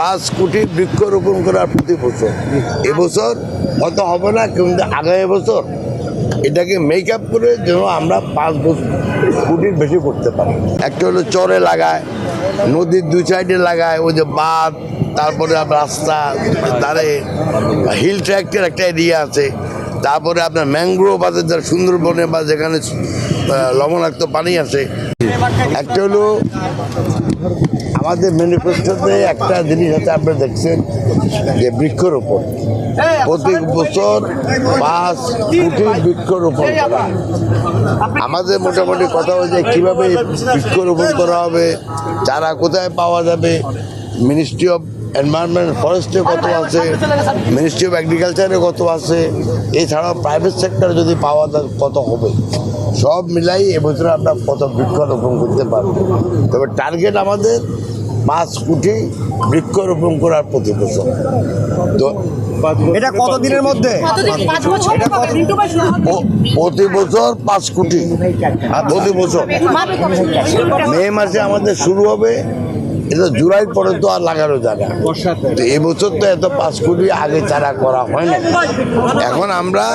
5 কোটি বৃক্ষরোপণ করার প্রতি বছর। এবছর হয়তো হবে না, কিন্তু আগামী বছর এটাকে মেকআপ করে যেন আমরা 5 কোটির বেশি করতে পারি। একটা হলো চরে লাগায়, নদীর 2 সাইডে লাগায়, ওই যে বাঁধ, তারপরে রাস্তা ধারে হিল ট্র্যাকের একটা এরিয়া আছে, তারপরে আপনার ম্যানগ্রোভ আছে যার সুন্দরবনে বা যেখানে লবণাক্ত পানি আছে। একটা হলো আমাদের ম্যানিফেস্টোতে একটা জিনিস আছে, আপনারা দেখছেন যে বৃক্ষরোপণ প্রতি বছর 5 কোটি বৃক্ষরোপণ করা। আমাদের মোটামুটি কথা হচ্ছে কীভাবে বৃক্ষরোপণ করা হবে, চারা কোথায় পাওয়া যাবে, মিনিস্ট্রি অফ এনভায়রনমেন্ট ফরেস্টে কত আছে, মিনিস্ট্রি অফ এগ্রিকালচারে কত আছে, এছাড়াও প্রাইভেট সেক্টরে যদি পাওয়া যায় কত হবে, সব মিলাই এবছর আমরা কত বৃক্ষরোপণ করতে পারবো। তবে টার্গেট আমাদের 5 কোটি বৃক্ষরোপণ করার প্রতি বছর। তো এটা কত দিনের মধ্যে? প্রতি বছর 5 কোটি প্রতি বছর। মে মাসে আমাদের শুরু হবে, এটা জুলাই পরে তো আর লাগানো যায় না। তো এবছর তো এত 5 কোটি আগে চারা করা হয় না। এখন আমরা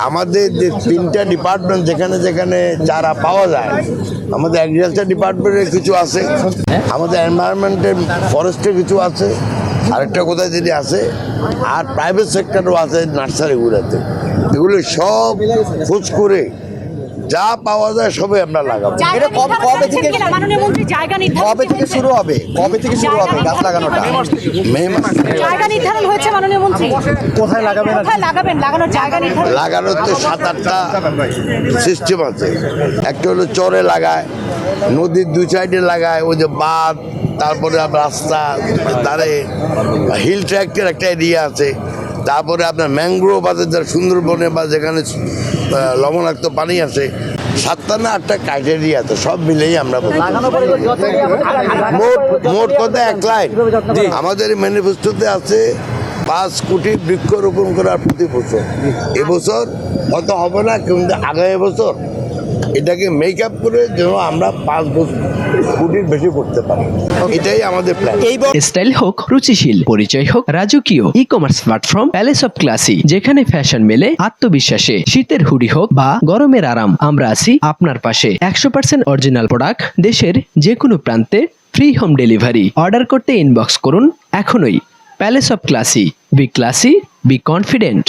আমাদের যে 3টা ডিপার্টমেন্ট যেখানে যেখানে চারা পাওয়া যায়, আমাদের এগ্রিকালচার ডিপার্টমেন্টের কিছু আছে, আমাদের এনভায়রনমেন্টের ফরেস্টের কিছু আছে, আরেকটা কোথায় যদি আছে, আর প্রাইভেট সেক্টরও আছে নার্সারিগুলোতে। এগুলো সব খোঁজ করে যা পাওয়া যায় সবই আমরা লাগাবো। এটা কবে থেকে শুরু হবে? গাছ লাগানোটা? মে মাসে। জায়গা নির্ধারণ হয়েছে মাননীয় মন্ত্রী? কোথায় লাগাবেন? লাগানোর জায়গা নির্ধারণ? লাগানোর তো 7-8টা সিস্টেম আছে। একটা হলো চরে লাগায়, নদীর 2 সাইডে লাগায়, ওই যে বাঁধ, তারপরে রাস্তা ধারে হিল ট্র্যাকের একটা এরিয়া আছে, তারপরে আপনার ম্যানগ্রোভ আছে যার সুন্দরবনে বা যেখানে লবণাক্ত পানি আছে। 7টা না 8টা ক্রাইটেরিয়া আছে, সব মিলেই আমরা মোট কথা 1 লাখ আমাদের ম্যানিফেস্টোতে আছে 5 কোটি বৃক্ষরোপণ করার প্রতি বছর। এবছর হয়তো হবে না, কিন্তু আগামী বছর এটাকে মেকআপ করে যেন আমরা 5 কোটির বেশি করতে পারি, এটাই আমাদের প্ল্যান। স্টাইল হোক রুচিশীল, পরিচয় হোক রাজকীয়, e-commerce platform palace of classy, যেখানে ফ্যাশন মেলে আত্মবিশ্বাসে। শীতের হুডি হোক বা গরমের আরাম, আমরা আছি আপনার পাশে। 100% অরিজিনাল প্রোডাক্ট, দেশের যে কোনো প্রান্তে ফ্রি হোম ডেলিভারি। অর্ডার করতে ইনবক্স করুন এখনই। Palace of classy, B classy, be confident.